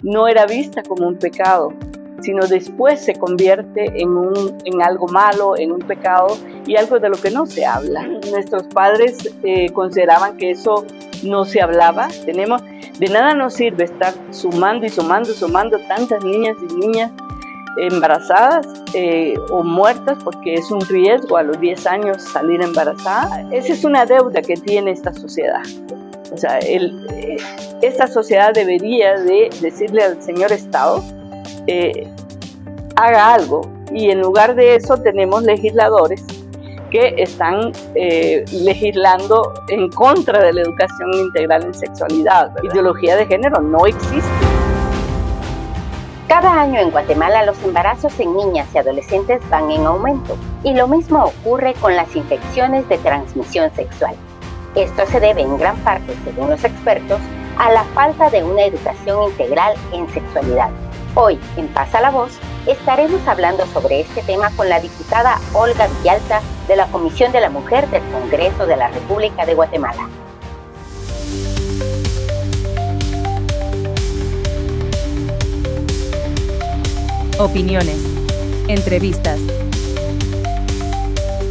no era vista como un pecado, sino después se convierte en algo malo, en un pecado y algo de lo que no se habla. Nuestros padres consideraban que eso no se hablaba. De nada nos sirve estar sumando y sumando tantas niñas y niñas embarazadas o muertas, porque es un riesgo a los 10 años salir embarazada. Esa es una deuda que tiene esta sociedad. O sea, esta sociedad debería de decirle al señor Estado, haga algo, y en lugar de eso tenemos legisladores que están legislando en contra de la educación integral en sexualidad, ¿verdad? Ideología de género no existe. Cada año en Guatemala los embarazos en niñas y adolescentes van en aumento, y lo mismo ocurre con las infecciones de transmisión sexual. Esto se debe en gran parte, según los expertos, a la falta de una educación integral en sexualidad. Hoy, en Pasa la Voz, estaremos hablando sobre este tema con la diputada Olga Villalta de la Comisión de la Mujer del Congreso de la República de Guatemala. Opiniones, entrevistas,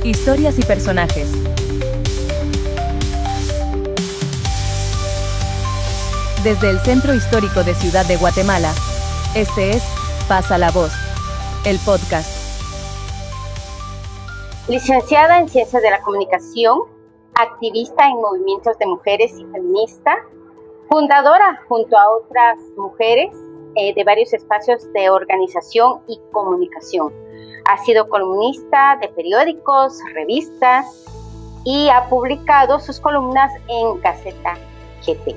historias y personajes. Desde el Centro Histórico de Ciudad de Guatemala, este es Pasa la Voz, el podcast. Licenciada en Ciencias de la Comunicación, activista en movimientos de mujeres y feminista, fundadora junto a otras mujeres de varios espacios de organización y comunicación. Ha sido columnista de periódicos, revistas y ha publicado sus columnas en Gaceta GT.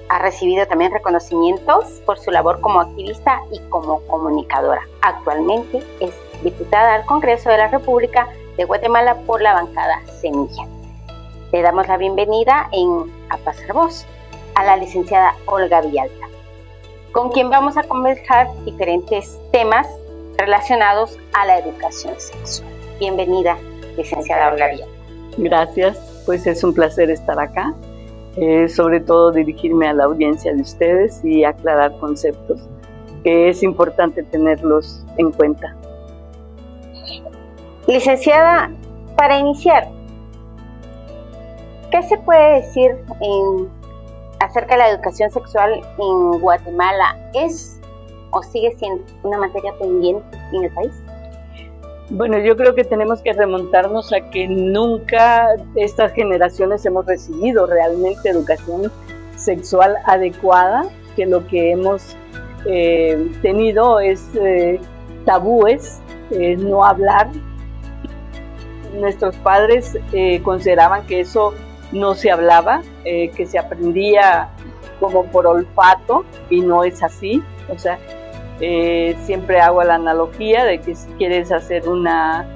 Ha recibido también reconocimientos por su labor como activista y como comunicadora. Actualmente es diputada al Congreso de la República de Guatemala por la bancada Semilla. Le damos la bienvenida en A Pasar Voz a la licenciada Olga Villalta, con quien vamos a conversar diferentes temas relacionados a la educación sexual. Bienvenida, licenciada Olga Villalta. Gracias, pues es un placer estar acá. Sobre todo dirigirme a la audiencia de ustedes y aclarar conceptos que es importante tenerlos en cuenta. Licenciada, para iniciar, ¿qué se puede decir acerca de la educación sexual en Guatemala? ¿Es o sigue siendo una materia pendiente en el país? Bueno, yo creo que tenemos que remontarnos a que nunca estas generaciones hemos recibido realmente educación sexual adecuada, que lo que hemos tenido es tabúes, no hablar. Nuestros padres consideraban que eso no se hablaba, que se aprendía como por olfato, y no es así. O sea, siempre hago la analogía de que si quieres hacer una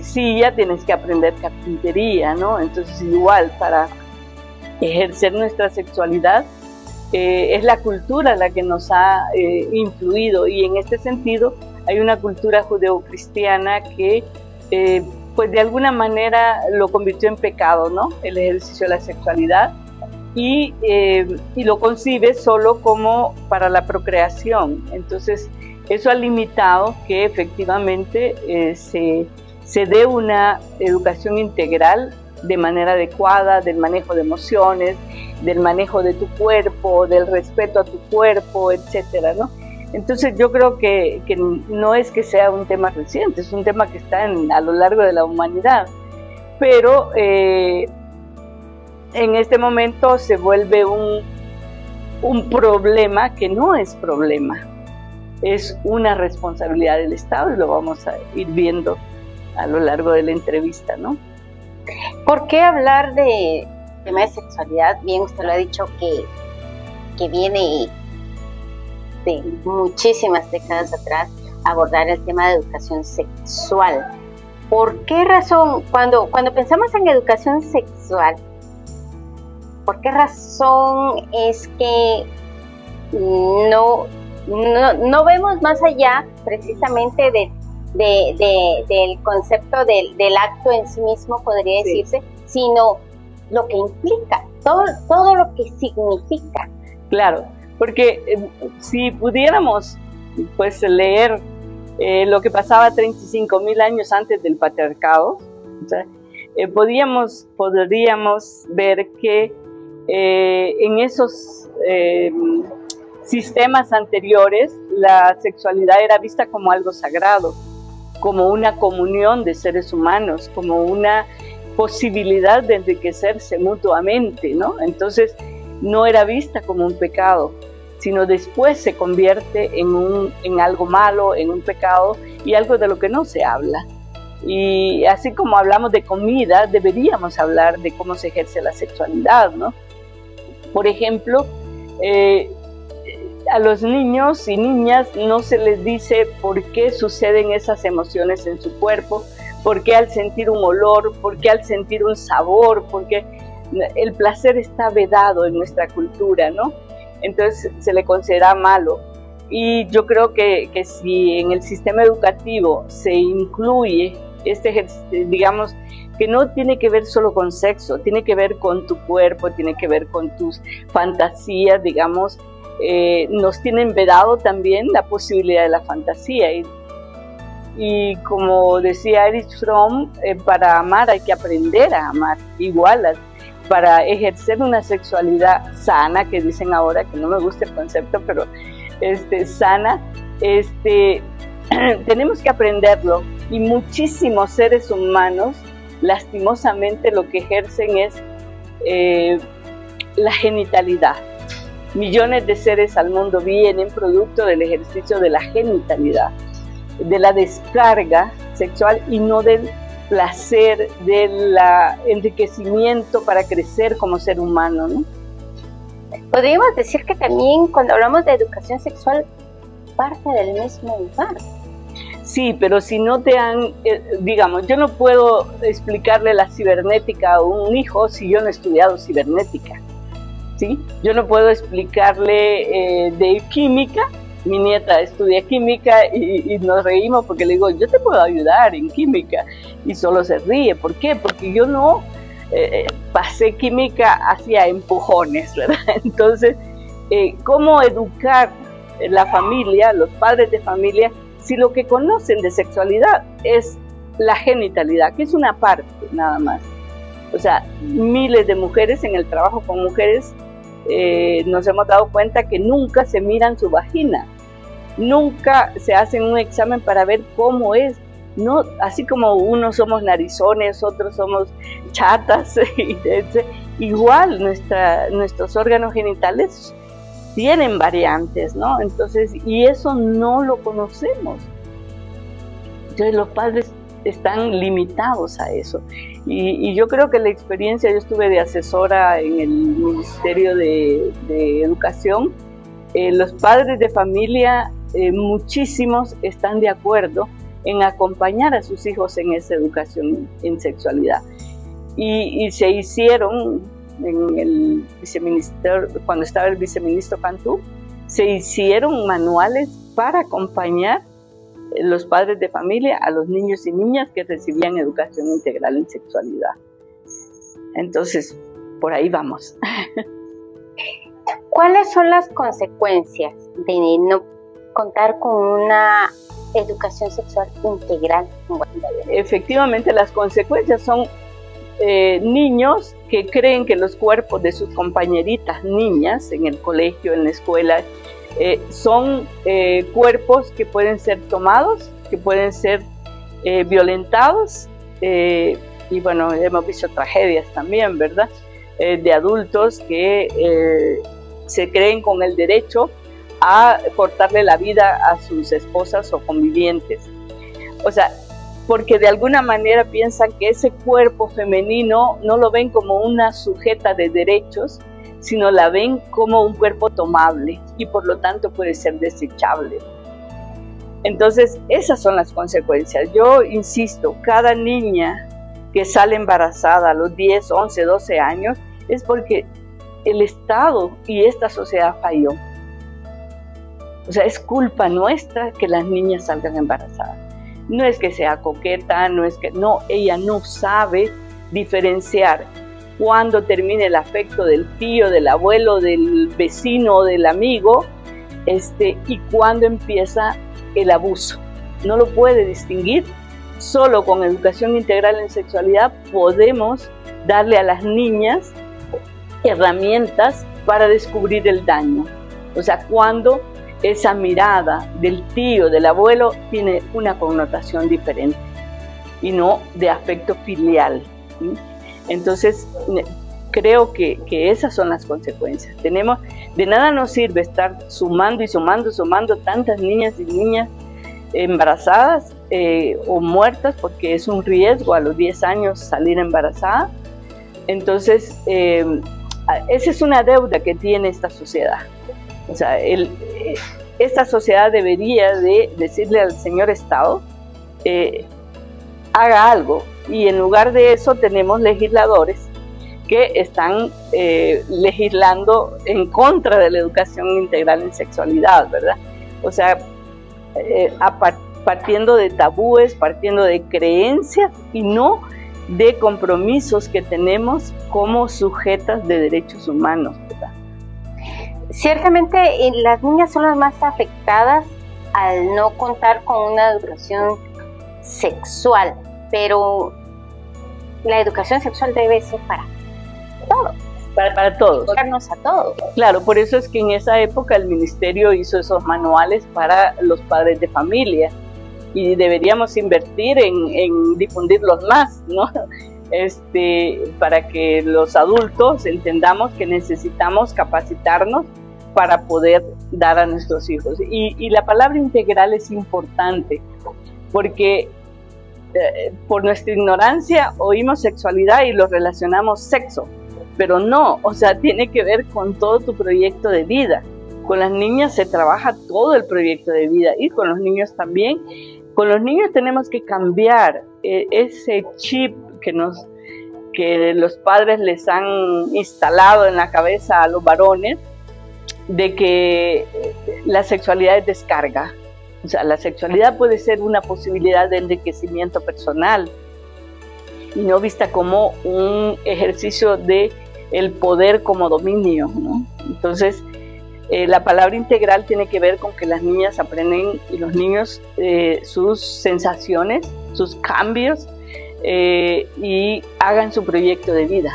silla tienes que aprender carpintería, ¿no? Entonces igual, para ejercer nuestra sexualidad es la cultura la que nos ha influido, y en este sentido hay una cultura judeocristiana que pues de alguna manera lo convirtió en pecado, ¿no? El ejercicio de la sexualidad. Y lo concibe solo como para la procreación. Entonces eso ha limitado que efectivamente se dé una educación integral de manera adecuada, del manejo de emociones, del manejo de tu cuerpo, del respeto a tu cuerpo, etcétera, ¿no? Entonces yo creo que no es que sea un tema reciente, es un tema que está a lo largo de la humanidad, pero en este momento se vuelve un problema que no es problema, es una responsabilidad del Estado, y lo vamos a ir viendo a lo largo de la entrevista, ¿no? ¿Por qué hablar de tema de sexualidad? Bien, usted lo ha dicho que viene de muchísimas décadas atrás, abordar el tema de educación sexual. ¿Por qué razón, cuando pensamos en educación sexual, por qué razón es que no vemos más allá precisamente del concepto del acto en sí mismo, podría decirse, sino lo que implica, todo lo que significa? Claro, Porque si pudiéramos pues leer lo que pasaba 35.000 años antes del patriarcado, o sea, podríamos ver que en esos sistemas anteriores la sexualidad era vista como algo sagrado, como una comunión de seres humanos, como una posibilidad de enriquecerse mutuamente, ¿no? Entonces no era vista como un pecado, sino después se convierte en algo malo, en un pecado y algo de lo que no se habla. Y así como hablamos de comida, deberíamos hablar de cómo se ejerce la sexualidad, ¿no? Por ejemplo, a los niños y niñas no se les dice por qué suceden esas emociones en su cuerpo, por qué al sentir un olor, por qué al sentir un sabor, porque el placer está vedado en nuestra cultura, ¿no? Entonces se le considera malo. Y yo creo que si en el sistema educativo se incluye este ejercicio, digamos, que no tiene que ver solo con sexo, tiene que ver con tu cuerpo, tiene que ver con tus fantasías, digamos, nos tienen vedado también la posibilidad de la fantasía. Y como decía Erich Fromm, para amar hay que aprender a amar, igual para ejercer una sexualidad sana, que dicen ahora, que no me gusta el concepto, pero sana, tenemos que aprenderlo. Y muchísimos seres humanos, lastimosamente, lo que ejercen es la genitalidad. Millones de seres al mundo vienen producto del ejercicio de la genitalidad, de la descarga sexual y no del placer, del enriquecimiento para crecer como ser humano, ¿no? Podríamos decir que también cuando hablamos de educación sexual parte del mismo lugar. Sí, pero si no te han, digamos, yo no puedo explicarle la cibernética a un hijo si yo no he estudiado cibernética, ¿sí? Yo no puedo explicarle de química. Mi nieta estudia química y nos reímos porque le digo, yo te puedo ayudar en química, y solo se ríe. ¿Por qué? Porque yo no pasé química hacia empujones, ¿verdad? Entonces, ¿cómo educar la familia, los padres de familia, si lo que conocen de sexualidad es la genitalidad, que es una parte nada más? O sea, miles de mujeres en el trabajo con mujeres nos hemos dado cuenta que nunca se miran su vagina, nunca se hacen un examen para ver cómo es, no, así como unos somos narizones, otros somos chatas, igual nuestros órganos genitales tienen variantes, ¿no? Entonces, y eso no lo conocemos. Entonces los padres están limitados a eso. Y yo creo que la experiencia, yo estuve de asesora en el Ministerio de Educación, los padres de familia, muchísimos están de acuerdo en acompañar a sus hijos en esa educación en sexualidad. Y se hicieron en el viceministerio, cuando estaba el viceministro Cantú, se hicieron manuales para acompañar los padres de familia a los niños y niñas que recibían educación integral en sexualidad. Entonces, por ahí vamos. ¿Cuáles son las consecuencias de no contar con una educación sexual integral en Guatemala? Efectivamente, las consecuencias son niños que creen que los cuerpos de sus compañeritas niñas en el colegio, en la escuela, son cuerpos que pueden ser tomados, que pueden ser violentados, y bueno, hemos visto tragedias también, ¿verdad? De adultos que se creen con el derecho a cortarle la vida a sus esposas o convivientes. O sea, porque de alguna manera piensan que ese cuerpo femenino no lo ven como una sujeta de derechos, sino la ven como un cuerpo tomable y por lo tanto puede ser desechable. Entonces, esas son las consecuencias. Yo insisto, cada niña que sale embarazada a los 10, 11, 12 años es porque el Estado y esta sociedad falló. O sea, es culpa nuestra que las niñas salgan embarazadas. No es que sea coqueta, no es que... No, ella no sabe diferenciar cuándo termina el afecto del tío, del abuelo, del vecino, del amigo, y cuándo empieza el abuso. No lo puede distinguir. Solo con educación integral en sexualidad podemos darle a las niñas herramientas para descubrir el daño. O sea, cuando esa mirada del tío, del abuelo, tiene una connotación diferente y no de afecto filial, ¿sí? Entonces, creo que esas son las consecuencias. De nada nos sirve estar sumando tantas niñas y niñas embarazadas o muertas, porque es un riesgo a los 10 años salir embarazada. Entonces, esa es una deuda que tiene esta sociedad. O sea, esta sociedad debería de decirle al señor Estado, haga algo, y en lugar de eso tenemos legisladores que están legislando en contra de la educación integral en sexualidad, ¿verdad? O sea, partiendo de tabúes, partiendo de creencias y no de compromisos que tenemos como sujetas de derechos humanos, ¿verdad? Ciertamente las niñas son las más afectadas al no contar con una educación sexual, pero la educación sexual debe ser para todos. Para todos. A todos. Claro, por eso es que en esa época el ministerio hizo esos manuales para los padres de familia y deberíamos invertir en difundirlos más, ¿no? Para que los adultos entendamos que necesitamos capacitarnos para poder dar a nuestros hijos. Y la palabra integral es importante porque por nuestra ignorancia oímos sexualidad y lo relacionamos sexo, pero no, o sea, tiene que ver con todo tu proyecto de vida. Con las niñas se trabaja todo el proyecto de vida y con los niños también. Con los niños tenemos que cambiar ese chip que los padres les han instalado en la cabeza a los varones, de que la sexualidad es descarga. O sea, la sexualidad puede ser una posibilidad de enriquecimiento personal y no vista como un ejercicio de el poder como dominio, ¿no? Entonces, la palabra integral tiene que ver con que las niñas aprenden y los niños sus sensaciones, sus cambios y hagan su proyecto de vida.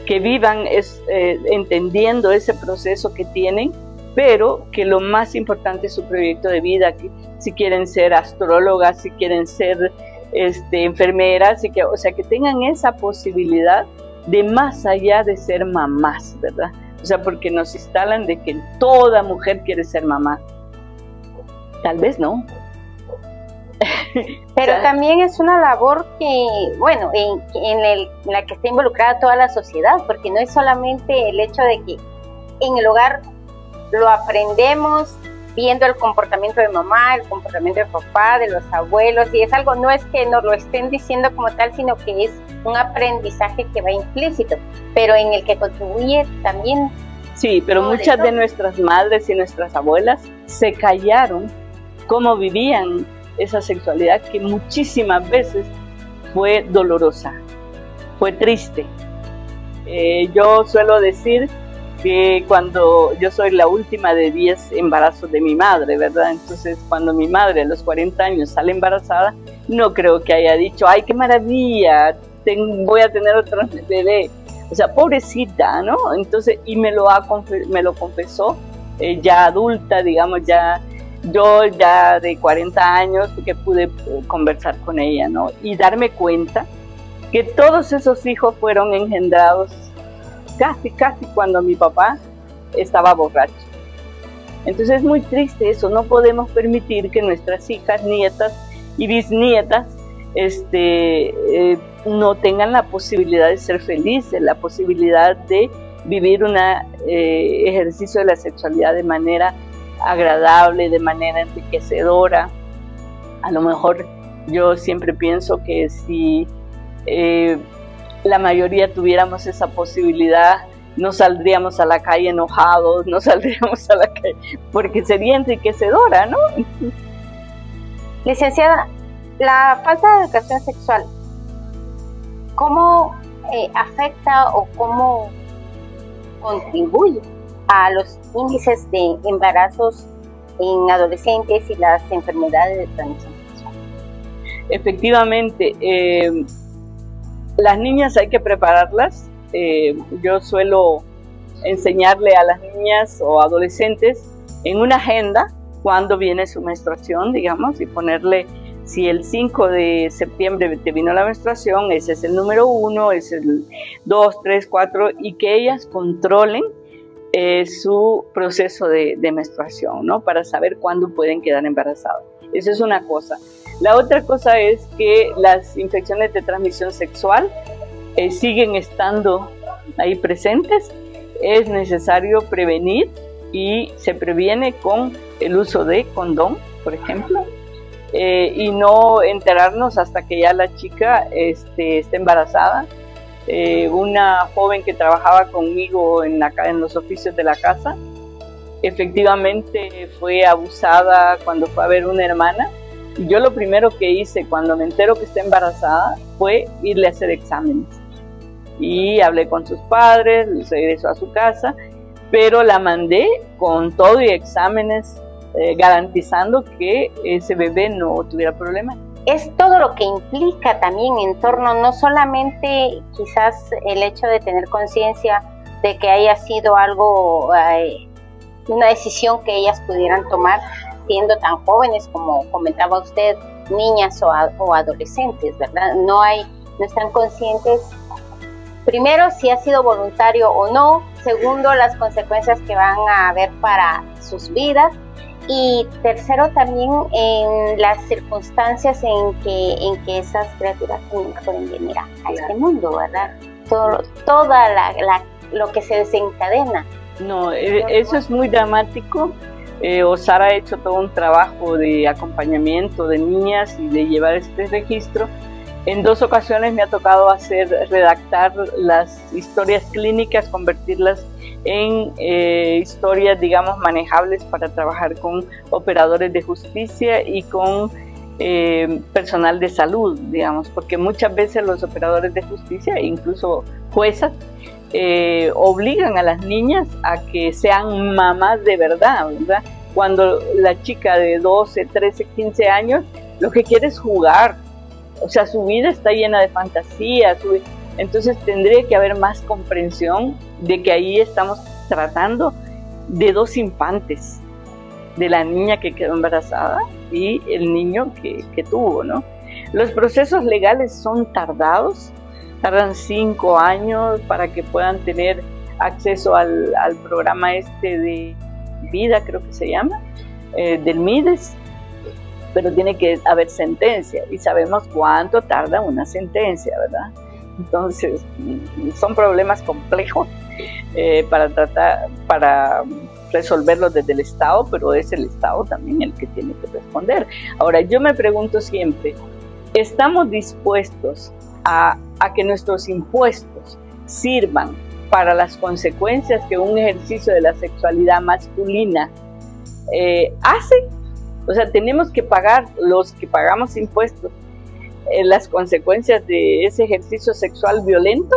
Que vivan entendiendo ese proceso que tienen, pero que lo más importante es su proyecto de vida, que si quieren ser astrólogas, si quieren ser enfermeras, o sea, que tengan esa posibilidad de más allá de ser mamás, ¿verdad? O sea, porque nos instalan de que toda mujer quiere ser mamá. Tal vez no. Pero o sea, también es una labor que, bueno, en la que está involucrada toda la sociedad, porque no es solamente el hecho de que en el hogar lo aprendemos viendo el comportamiento de mamá, el comportamiento de papá, de los abuelos, y es algo, no es que nos lo estén diciendo como tal, sino que es un aprendizaje que va implícito, pero en el que contribuye también. Sí, pero muchas de nuestras madres y nuestras abuelas se callaron cómo vivían esa sexualidad, que muchísimas veces fue dolorosa, fue triste. Yo suelo decir que cuando yo soy la última de 10 embarazos de mi madre, ¿verdad? Entonces, cuando mi madre a los 40 años sale embarazada, no creo que haya dicho, ¡ay, qué maravilla! Voy a tener otro bebé. O sea, pobrecita, ¿no? Entonces, y me lo confesó ya adulta, digamos, yo ya de 40 años, que pude conversar con ella, ¿no? Y darme cuenta que todos esos hijos fueron engendrados casi cuando mi papá estaba borracho. Entonces es muy triste eso, no podemos permitir que nuestras hijas, nietas y bisnietas no tengan la posibilidad de ser felices, la posibilidad de vivir un ejercicio de la sexualidad de manera agradable, de manera enriquecedora. A lo mejor yo siempre pienso que si la mayoría tuviéramos esa posibilidad, no saldríamos a la calle enojados, no saldríamos a la calle, porque sería enriquecedora, ¿no? Licenciada, la falta de educación sexual, ¿cómo afecta o cómo contribuye a los índices de embarazos en adolescentes y las enfermedades de transmisión sexual? Efectivamente, las niñas hay que prepararlas. Yo suelo enseñarle a las niñas o adolescentes en una agenda cuándo viene su menstruación, digamos, y ponerle, si el 5 de septiembre te vino la menstruación, ese es el número 1, ese es el 2, 3, 4, y que ellas controlen su proceso de menstruación, ¿no? Para saber cuándo pueden quedar embarazadas. Esa es una cosa. La otra cosa es que las infecciones de transmisión sexual siguen estando ahí presentes. Es necesario prevenir y se previene con el uso de condón, por ejemplo, y no enterarnos hasta que ya la chica esté embarazada. Una joven que trabajaba conmigo en los oficios de la casa, efectivamente fue abusada cuando fue a ver una hermana. Y yo lo primero que hice cuando me entero que está embarazada fue irle a hacer exámenes. Y hablé con sus padres, regresó a su casa, pero la mandé con todo y exámenes, garantizando que ese bebé no tuviera problemas. Es todo lo que implica también en torno, no solamente quizás el hecho de tener conciencia de que haya sido algo, una decisión que ellas pudieran tomar siendo tan jóvenes como comentaba usted, niñas o adolescentes, ¿verdad? No están conscientes, primero, si ha sido voluntario o no, segundo, las consecuencias que van a haber para sus vidas, y tercero, también en las circunstancias en que esas criaturas pueden venir a este mundo, ¿verdad? Toda lo que se desencadena. No, eso es muy dramático. OSAR ha hecho todo un trabajo de acompañamiento de niñas y de llevar este registro. En 2 ocasiones me ha tocado redactar las historias clínicas, convertirlas en historias, digamos, manejables para trabajar con operadores de justicia y con personal de salud, digamos, porque muchas veces los operadores de justicia, incluso juezas, obligan a las niñas a que sean mamás de verdad, ¿verdad? Cuando la chica de 12, 13, 15 años lo que quiere es jugar. O sea, su vida está llena de fantasía, entonces tendría que haber más comprensión de que ahí estamos tratando de 2 infantes, de la niña que quedó embarazada y el niño que tuvo, ¿no? Los procesos legales son tardados, tardan 5 años para que puedan tener acceso al programa de vida, creo que se llama, del MIDES, pero tiene que haber sentencia y sabemos cuánto tarda una sentencia, ¿verdad? Entonces son problemas complejos para resolverlos desde el Estado, pero es el Estado también el que tiene que responder. Ahora, yo me pregunto siempre, ¿estamos dispuestos a que nuestros impuestos sirvan para las consecuencias que un ejercicio de la sexualidad masculina hace? O sea, tenemos que pagar, los que pagamos impuestos, las consecuencias de ese ejercicio sexual violento.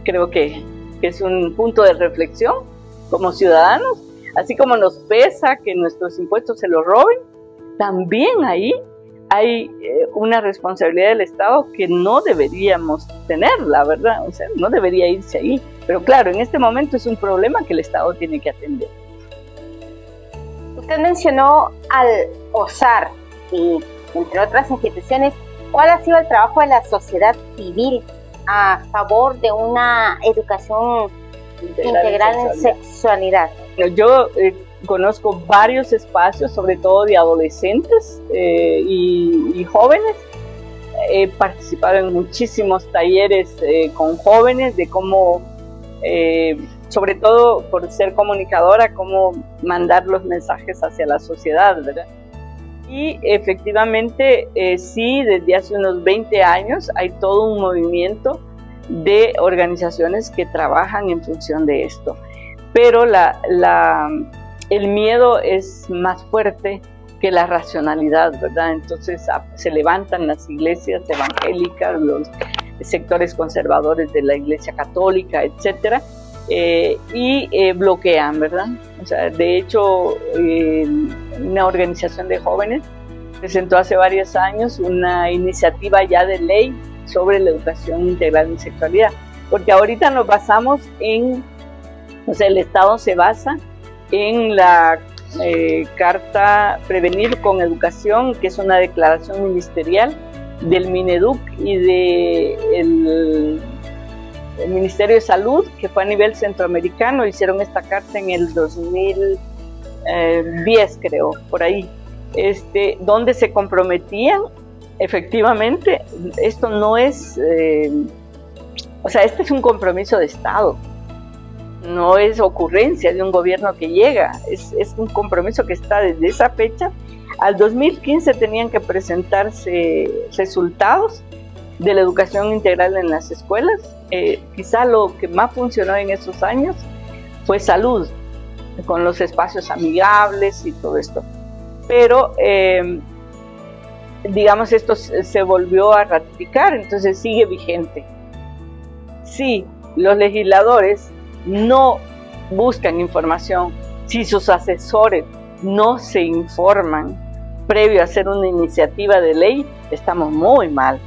Creo que es un punto de reflexión como ciudadanos, así como nos pesa que nuestros impuestos se los roben, también ahí hay una responsabilidad del Estado que no deberíamos tener, la verdad, o sea, no debería irse ahí. Pero claro, en este momento es un problema que el Estado tiene que atender. Usted mencionó al OSAR y entre otras instituciones, ¿cuál ha sido el trabajo de la sociedad civil a favor de una educación integral en sexualidad? Yo conozco varios espacios, sobre todo de adolescentes y jóvenes. He participado en muchísimos talleres con jóvenes de cómo, sobre todo por ser comunicadora, cómo mandar los mensajes hacia la sociedad, ¿verdad? Y efectivamente, sí, desde hace unos 20 años hay todo un movimiento de organizaciones que trabajan en función de esto. Pero el miedo es más fuerte que la racionalidad, ¿verdad? Entonces se levantan las iglesias evangélicas, los sectores conservadores de la Iglesia Católica, etcétera, y bloquean, ¿verdad? O sea, de hecho, una organización de jóvenes presentó hace varios años una iniciativa ya de ley sobre la educación integral en sexualidad, porque ahorita nos basamos en, o sea, el Estado se basa en la carta Prevenir con Educación, que es una declaración ministerial del Mineduc y del Ministerio de Salud, que fue a nivel centroamericano. Hicieron esta carta en el 2010, creo, por ahí, donde se comprometían, efectivamente, esto no es, o sea, este es un compromiso de Estado. No es ocurrencia de un gobierno que llega, es un compromiso que está desde esa fecha. Al 2015 tenían que presentarse resultados de la educación integral en las escuelas. Quizá lo que más funcionó en esos años fue salud, con los espacios amigables y todo esto. Pero, digamos, esto se volvió a ratificar, entonces sigue vigente. Sí, los legisladores no buscan información, si sus asesores no se informan previo a hacer una iniciativa de ley, estamos muy mal,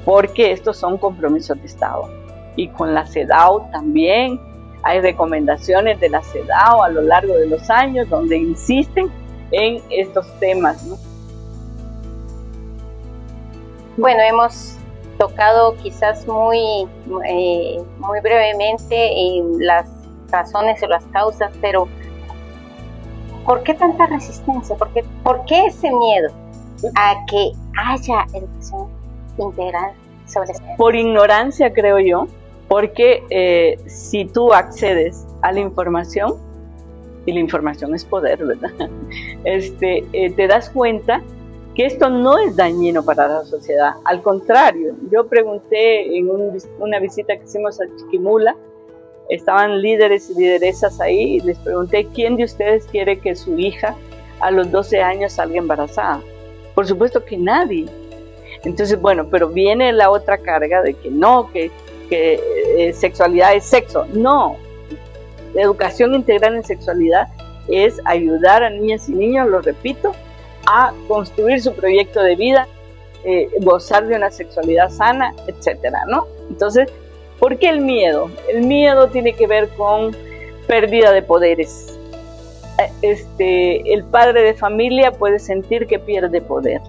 porque estos son compromisos de Estado. Y con la CEDAW también hay recomendaciones de la CEDAW a lo largo de los años donde insisten en estos temas, ¿no? Bueno, hemos tocado quizás muy brevemente las razones o las causas, pero ¿por qué tanta resistencia? ¿Por qué ese miedo a que haya educación integral sobre este tema? Por ignorancia, creo yo, porque si tú accedes a la información, y la información es poder, ¿verdad? Te das cuenta que esto no es dañino para la sociedad. Al contrario, yo pregunté en una visita que hicimos a Chiquimula, estaban líderes y lideresas ahí, y les pregunté, ¿quién de ustedes quiere que su hija a los 12 años salga embarazada? Por supuesto que nadie. Entonces, bueno, pero viene la otra carga de que no, que sexualidad es sexo. No, la educación integral en sexualidad es ayudar a niñas y niños, lo repito, a construir su proyecto de vida, gozar de una sexualidad sana, etcétera, ¿no? Entonces, ¿por qué el miedo? El miedo tiene que ver con pérdida de poderes. El padre de familia puede sentir que pierde poder.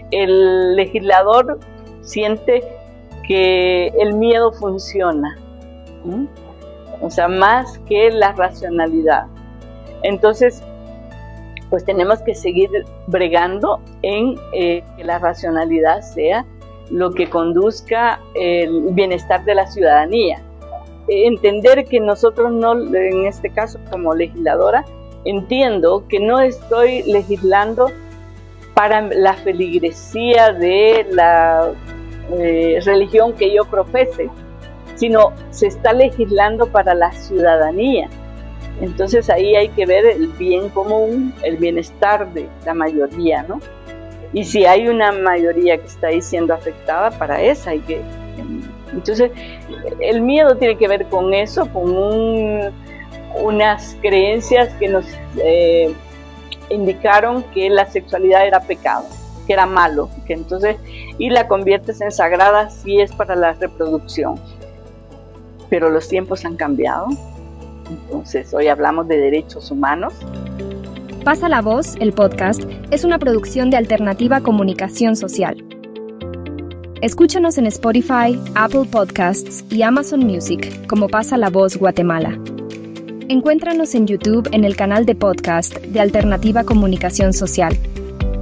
El legislador siente que el miedo funciona, o sea, más que la racionalidad. Entonces, pues tenemos que seguir bregando en que la racionalidad sea lo que conduzca el bienestar de la ciudadanía. Entender que nosotros no, en este caso como legisladora, entiendo que no estoy legislando para la feligresía de la religión que yo profese, sino se está legislando para la ciudadanía. Entonces ahí hay que ver el bien común, el bienestar de la mayoría, ¿no? Y si hay una mayoría que está ahí siendo afectada, para esa hay que... Entonces el miedo tiene que ver con eso, con unas creencias que nos indicaron que la sexualidad era pecado, que era malo, que entonces, y la conviertes en sagrada si es para la reproducción. Pero los tiempos han cambiado. Entonces, hoy hablamos de derechos humanos. Pasa la Voz, el podcast, es una producción de Alternativa Comunicación Social. Escúchanos en Spotify, Apple Podcasts y Amazon Music como Pasa la Voz Guatemala. Encuéntranos en YouTube en el canal de podcast de Alternativa Comunicación Social.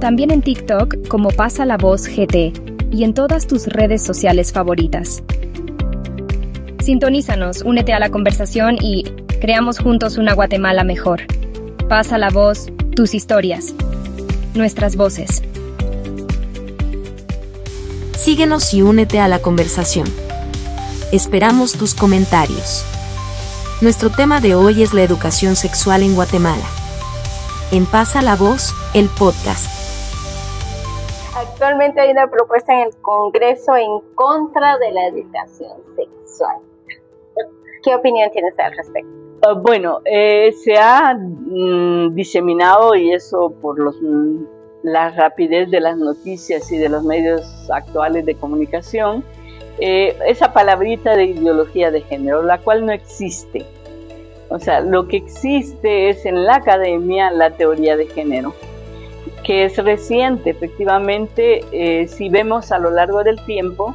También en TikTok como Pasa la Voz GT y en todas tus redes sociales favoritas. Sintonízanos, únete a la conversación y creamos juntos una Guatemala mejor. Pasa la voz, tus historias, nuestras voces. Síguenos y únete a la conversación. Esperamos tus comentarios. Nuestro tema de hoy es la educación sexual en Guatemala. en Pasa la Voz, el podcast. Actualmente hay una propuesta en el Congreso en contra de la educación sexual. ¿Qué opinión tienes al respecto? Bueno, se ha diseminado, y eso por la rapidez de las noticias y de los medios actuales de comunicación, esa palabrita de ideología de género, la cual no existe. O sea, lo que existe es en la academia la teoría de género, que es reciente, efectivamente. Si vemos a lo largo del tiempo,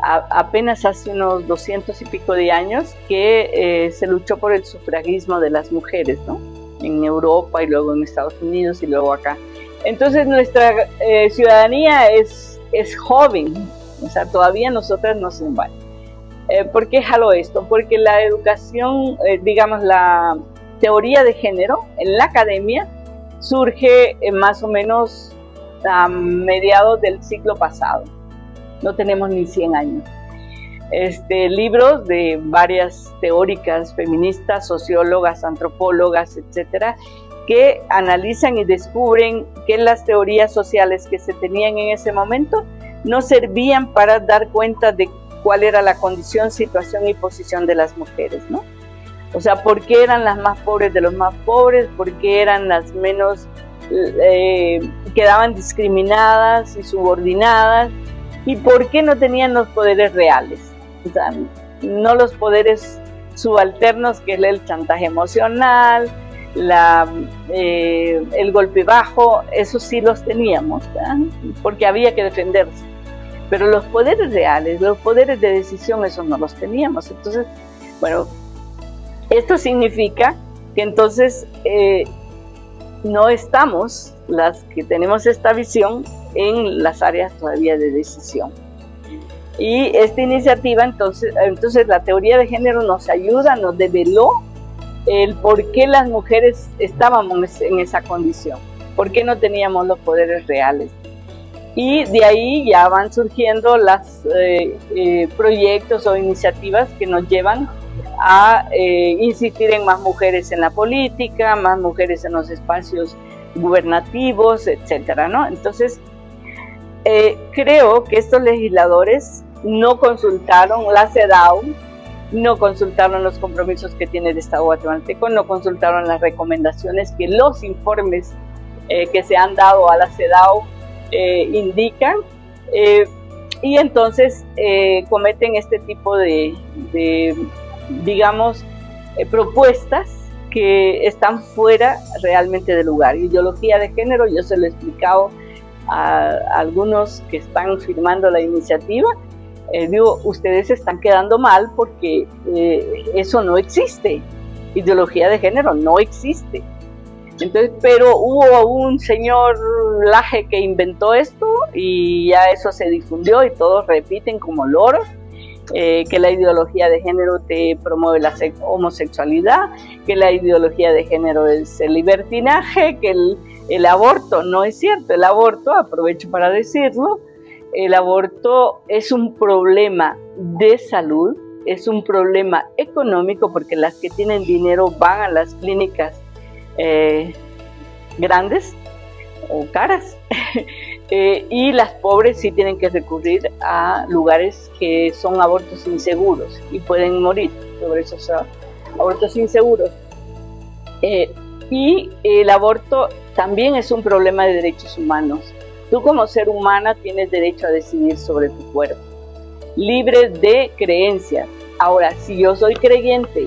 apenas hace unos 200 y pico de años que se luchó por el sufragismo de las mujeres, ¿no? En Europa y luego en Estados Unidos y luego acá. Entonces nuestra ciudadanía es joven, o sea, todavía nosotras no se van. ¿Por qué jalo esto? Porque la educación, digamos, la teoría de género en la academia surge más o menos a mediados del siglo pasado. No tenemos ni 100 años. Libros de varias teóricas feministas, sociólogas, antropólogas, etcétera, que analizan y descubren que las teorías sociales que se tenían en ese momento no servían para dar cuenta de cuál era la condición, situación y posición de las mujeres, ¿no? O sea, ¿por qué eran las más pobres de los más pobres? ¿Por qué eran las menos, quedaban discriminadas y subordinadas? ¿Y por qué no tenían los poderes reales? O sea, no los poderes subalternos, que es el chantaje emocional, el golpe bajo, eso sí los teníamos, ¿verdad? Porque había que defenderse. Pero los poderes reales, los poderes de decisión, esos no los teníamos. Entonces, bueno, esto significa que entonces no estamos, las que tenemos esta visión, en las áreas todavía de decisión. Y esta iniciativa, entonces la teoría de género nos ayuda, nos develó el por qué las mujeres estábamos en esa condición, por qué no teníamos los poderes reales. Y de ahí ya van surgiendo los proyectos o iniciativas que nos llevan a insistir en más mujeres en la política, más mujeres en los espacios gubernativos, etcétera, ¿no? Entonces, creo que estos legisladores no consultaron la CEDAW, no consultaron los compromisos que tiene el Estado guatemalteco, no consultaron las recomendaciones que los informes que se han dado a la CEDAW indican, y entonces cometen este tipo de digamos, propuestas que están fuera realmente de lugar. Ideología de género, yo se lo he explicado a algunos que están firmando la iniciativa, digo, ustedes están quedando mal porque eso no existe. Ideología de género no existe. Entonces, pero hubo un señor Laje que inventó esto y ya eso se difundió y todos repiten como loros que la ideología de género te promueve la homosexualidad, que la ideología de género es el libertinaje, que el aborto. No es cierto. El aborto, aprovecho para decirlo, el aborto es un problema de salud, es un problema económico, porque las que tienen dinero van a las clínicas grandes o caras y las pobres sí tienen que recurrir a lugares que son abortos inseguros y pueden morir sobre esos abortos inseguros. Y el aborto también es un problema de derechos humanos. Tú como ser humana tienes derecho a decidir sobre tu cuerpo, libre de creencias. Ahora, si yo soy creyente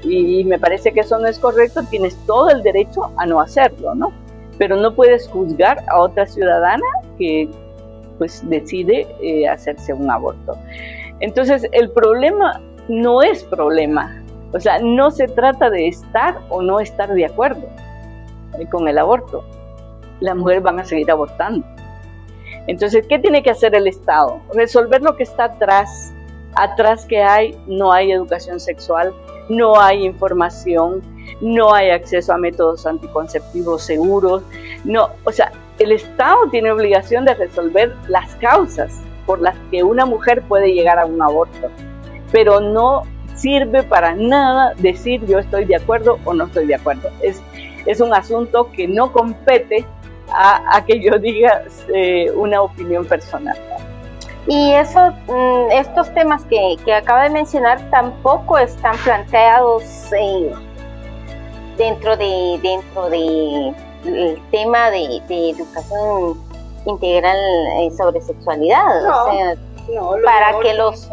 y me parece que eso no es correcto, tienes todo el derecho a no hacerlo, ¿no? Pero no puedes juzgar a otra ciudadana que pues decide hacerse un aborto. Entonces, el problema no es problema. O sea, no se trata de estar o no estar de acuerdo con el aborto. Las mujeres van a seguir abortando. Entonces, ¿qué tiene que hacer el Estado? Resolver lo que está atrás. Atrás que no hay educación sexual, no hay información, no hay acceso a métodos anticonceptivos seguros. No, o sea, el Estado tiene obligación de resolver las causas por las que una mujer puede llegar a un aborto, pero no sirve para nada decir yo estoy de acuerdo o no estoy de acuerdo. es un asunto que no compete a que yo diga una opinión personal. Y estos temas que acaba de mencionar tampoco están planteados dentro del tema de educación integral sobre sexualidad. No, o sea, no, para que los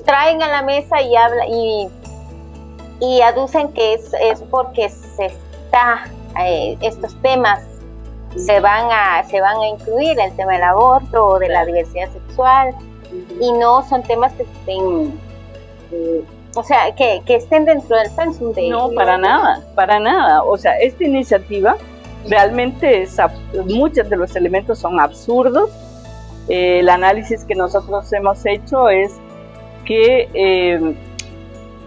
traen a la mesa y habla y aducen que es porque estos temas se van a incluir, el tema del aborto o de la diversidad sexual, y no son temas que estén que estén dentro del pensum de no, para nada. O sea, esta iniciativa realmente muchos de los elementos son absurdos. El análisis que nosotros hemos hecho es que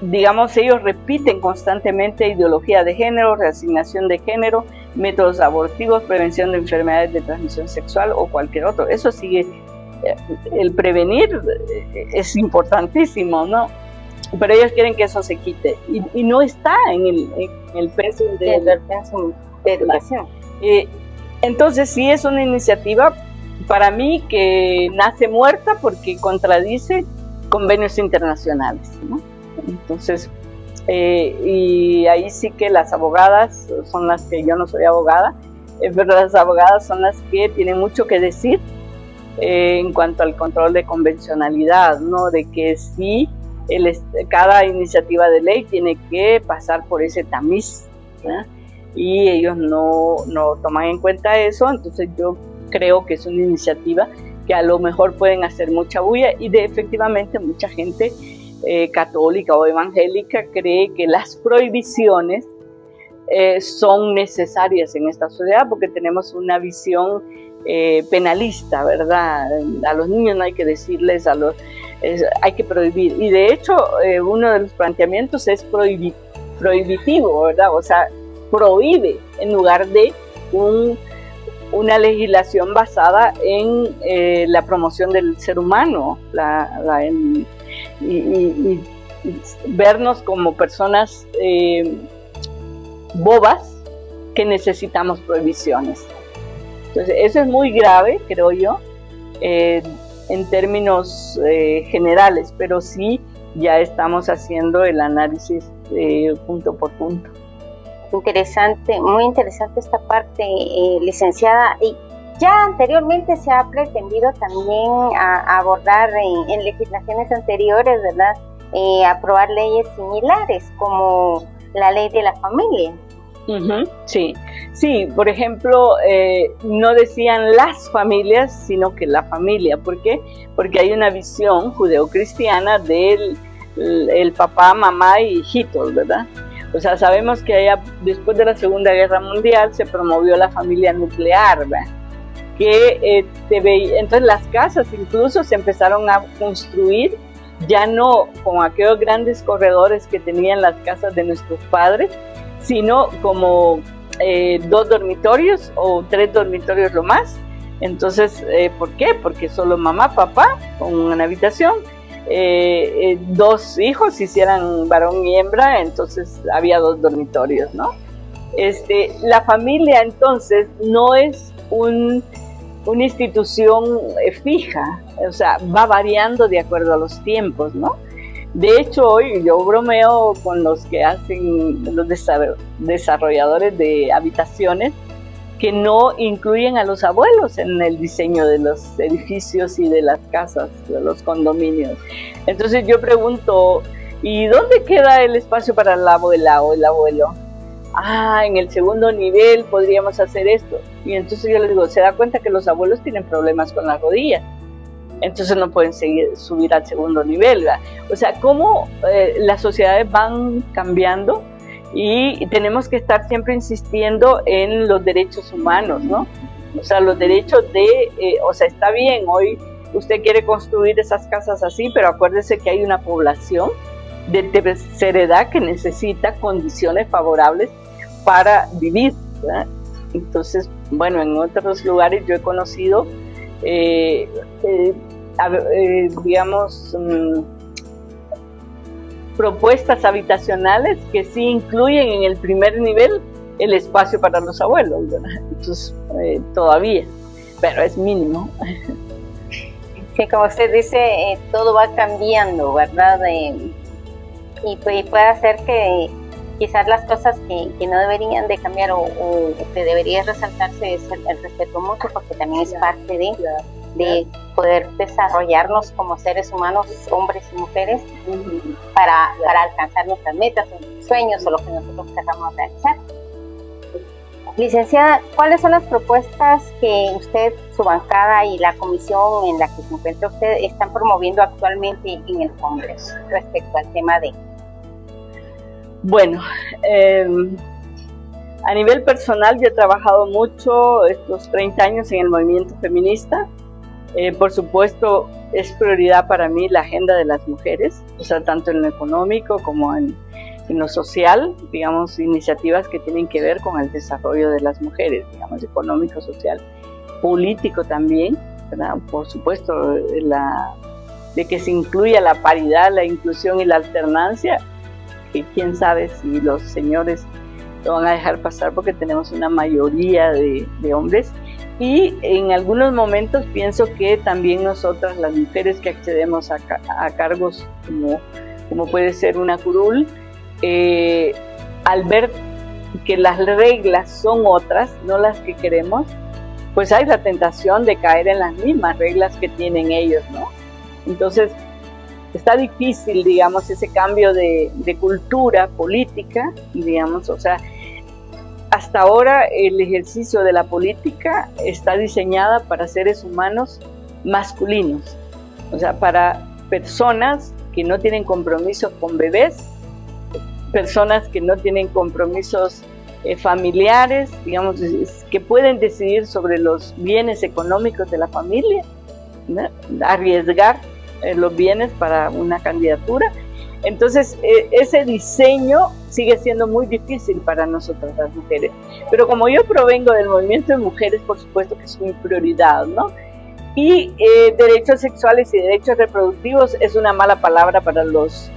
digamos, ellos repiten constantemente ideología de género, reasignación de género, métodos abortivos, prevención de enfermedades de transmisión sexual o cualquier otro. Eso sigue, el prevenir es importantísimo, ¿no? Pero ellos quieren que eso se quite y no está en el pensum de educación. Entonces sí es una iniciativa para mí que nace muerta porque contradice convenios internacionales, ¿no? Entonces, y ahí sí que las abogadas son las que, yo no soy abogada, pero las abogadas son las que tienen mucho que decir en cuanto al control de convencionalidad, ¿no? De que sí, cada iniciativa de ley tiene que pasar por ese tamiz, ¿no? Y ellos no toman en cuenta eso. Entonces yo creo que es una iniciativa que a lo mejor pueden hacer mucha bulla y efectivamente mucha gente católica o evangélica cree que las prohibiciones son necesarias en esta sociedad porque tenemos una visión penalista, ¿verdad? A los niños no hay que decirles, hay que prohibir. Y de hecho uno de los planteamientos es prohibitivo, ¿verdad? O sea, prohíbe en lugar de una legislación basada en la promoción del ser humano, y vernos como personas bobas que necesitamos prohibiciones. Entonces eso es muy grave, creo yo, en términos generales, pero sí ya estamos haciendo el análisis punto por punto. Interesante, muy interesante esta parte, licenciada. Y ya anteriormente se ha pretendido también abordar en legislaciones anteriores, ¿verdad? Aprobar leyes similares como la ley de la familia. Sí, por ejemplo, no decían las familias, sino que la familia. ¿Por qué? Porque hay una visión judeocristiana del papá, mamá y hijitos, ¿verdad? O sea, sabemos que después de la Segunda Guerra Mundial se promovió la familia nuclear, ¿verdad? Entonces las casas incluso se empezaron a construir ya no con aquellos grandes corredores que tenían las casas de nuestros padres, sino como 2 dormitorios o 3 dormitorios lo más. Entonces, ¿por qué? Porque solo mamá, papá con una habitación, 2 hijos, si hicieran varón y hembra, entonces había 2 dormitorios, ¿no? La familia entonces no es una institución fija, o sea, va variando de acuerdo a los tiempos, ¿no? De hecho, hoy yo bromeo con los que hacen los desarrolladores de habitaciones que no incluyen a los abuelos en el diseño de los edificios y de las casas, de los condominios. Entonces yo pregunto, ¿y dónde queda el espacio para la abuela o el abuelo? En el segundo nivel podríamos hacer esto. Y entonces yo les digo, ¿se da cuenta que los abuelos tienen problemas con las rodillas? Entonces no pueden subir al segundo nivel, ¿verdad? O sea, cómo las sociedades van cambiando y tenemos que estar siempre insistiendo en los derechos humanos, ¿no? O sea, los derechos está bien, hoy usted quiere construir esas casas así, pero acuérdese que hay una población de tercera edad que necesita condiciones favorables para vivir, ¿verdad? Entonces, bueno, en otros lugares yo he conocido, digamos, propuestas habitacionales que sí incluyen en el primer nivel el espacio para los abuelos, ¿verdad? Entonces, todavía, pero es mínimo. Sí, como usted dice, todo va cambiando, ¿verdad? Y puede hacer que quizás las cosas que no deberían de cambiar o que debería resaltarse es el respeto mutuo, porque también es parte de poder desarrollarnos como seres humanos, hombres y mujeres, para alcanzar nuestras metas, nuestros sueños o lo que nosotros queramos realizar. Licenciada, ¿cuáles son las propuestas que usted, su bancada y la comisión en la que se encuentra usted están promoviendo actualmente en el Congreso respecto al tema de... Bueno, a nivel personal yo he trabajado mucho estos 30 años en el movimiento feminista. Por supuesto, es prioridad para mí la agenda de las mujeres, o sea, tanto en lo económico como en lo social, digamos, iniciativas que tienen que ver con el desarrollo de las mujeres, digamos, económico, social, político también, ¿verdad? Por supuesto, de que se incluya la paridad, la inclusión y la alternancia, que quién sabe si los señores lo van a dejar pasar porque tenemos una mayoría de hombres. Y en algunos momentos pienso que también nosotras, las mujeres que accedemos a cargos como puede ser una curul, al ver que las reglas son otras, no las que queremos, pues hay la tentación de caer en las mismas reglas que tienen ellos, ¿no? Entonces, está difícil, digamos, ese cambio de cultura política, digamos, o sea, hasta ahora el ejercicio de la política está diseñada para seres humanos masculinos, o sea, para personas que no tienen compromisos con bebés, personas que no tienen compromisos familiares, digamos, que pueden decidir sobre los bienes económicos de la familia, ¿no? Arriesgar los bienes para una candidatura. Entonces, ese diseño sigue siendo muy difícil para nosotras las mujeres. Pero como yo provengo del movimiento de mujeres, por supuesto que es mi prioridad, ¿no? Y derechos sexuales y derechos reproductivos es una mala palabra para los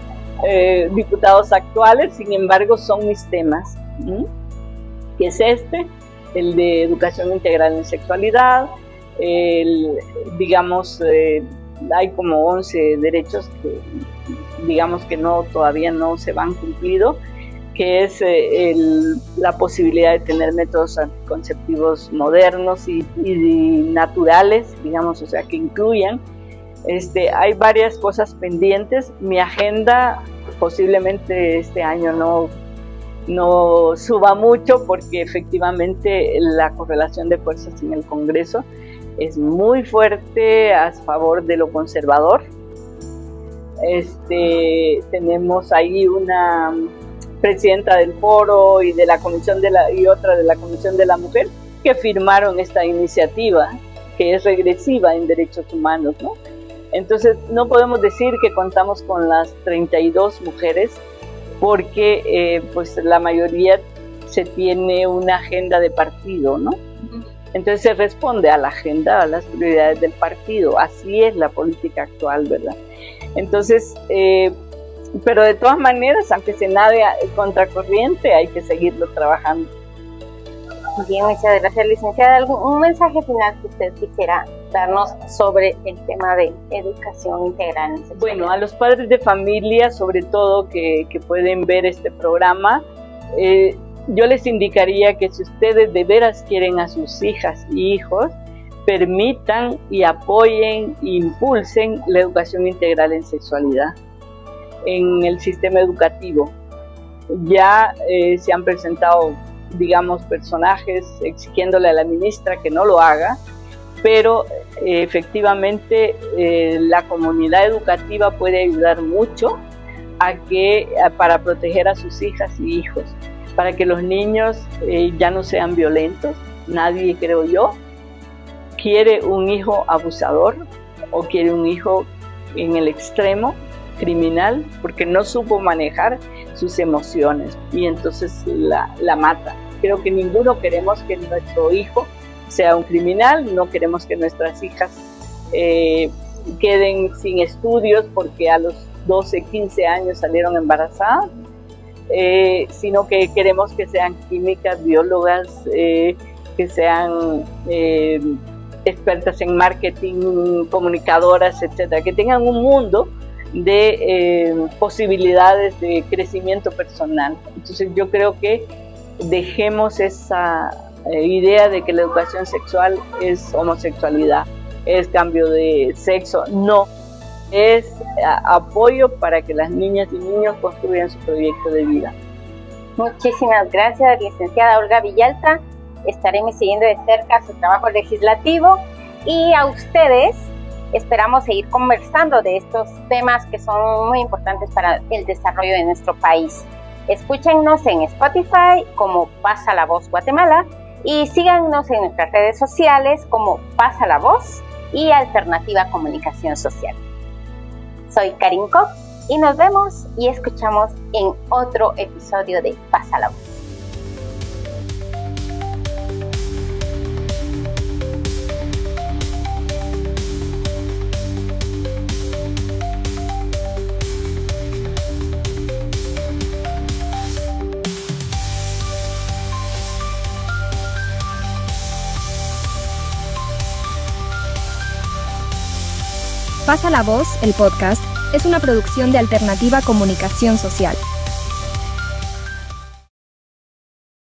diputados actuales, sin embargo son mis temas, que es el de educación integral en sexualidad, digamos, hay como 11 derechos que digamos que todavía no se van cumplido, que es la posibilidad de tener métodos anticonceptivos modernos y naturales, digamos, o sea, que incluyan. Hay varias cosas pendientes. Mi agenda posiblemente este año no suba mucho porque efectivamente la correlación de fuerzas en el Congreso es muy fuerte a favor de lo conservador. Tenemos ahí una presidenta del foro y de la comisión y otra de la Comisión de la Mujer que firmaron esta iniciativa que es regresiva en derechos humanos, ¿no? Entonces no podemos decir que contamos con las 32 mujeres porque pues la mayoría se tiene una agenda de partido, ¿no? Entonces se responde a la agenda, a las prioridades del partido. Así es la política actual, ¿verdad? Entonces, pero de todas maneras, aunque se nade contracorriente, hay que seguirlo trabajando. Bien, muchas gracias, licenciada. ¿Un mensaje final que usted quisiera darnos sobre el tema de educación integral en sexualidad? Bueno, a los padres de familia, sobre todo, que pueden ver este programa, yo les indicaría que si ustedes de veras quieren a sus hijas y hijos, permitan y apoyen e impulsen la educación integral en sexualidad en el sistema educativo. Ya se han presentado, digamos, personajes exigiéndole a la ministra que no lo haga, pero efectivamente la comunidad educativa puede ayudar mucho para proteger a sus hijas y hijos, para que los niños ya no sean violentos. Nadie, creo yo, quiere un hijo abusador o quiere un hijo en el extremo criminal porque no supo manejar sus emociones y entonces la mata. Creo que ninguno queremos que nuestro hijo sea un criminal, no queremos que nuestras hijas queden sin estudios porque a los 12, 15 años salieron embarazadas. sino que queremos que sean químicas, biólogas, que sean expertas en marketing, comunicadoras, etcétera, que tengan un mundo de posibilidades de crecimiento personal. Entonces yo creo que dejemos esa idea de que la educación sexual es homosexualidad, es cambio de sexo. No, es apoyo para que las niñas y niños construyan su proyecto de vida. Muchísimas gracias, licenciada Olga Villalta. Estaremos siguiendo de cerca su trabajo legislativo y a ustedes esperamos seguir conversando de estos temas que son muy importantes para el desarrollo de nuestro país. Escúchennos en Spotify como Pasa la Voz Guatemala y síganos en nuestras redes sociales como Pasa la Voz y Alternativa Comunicación Social. Soy Karin Koch y nos vemos y escuchamos en otro episodio de Pasa la Voz. Pasa la Voz, el podcast, es una producción de Alternativa Comunicación Social.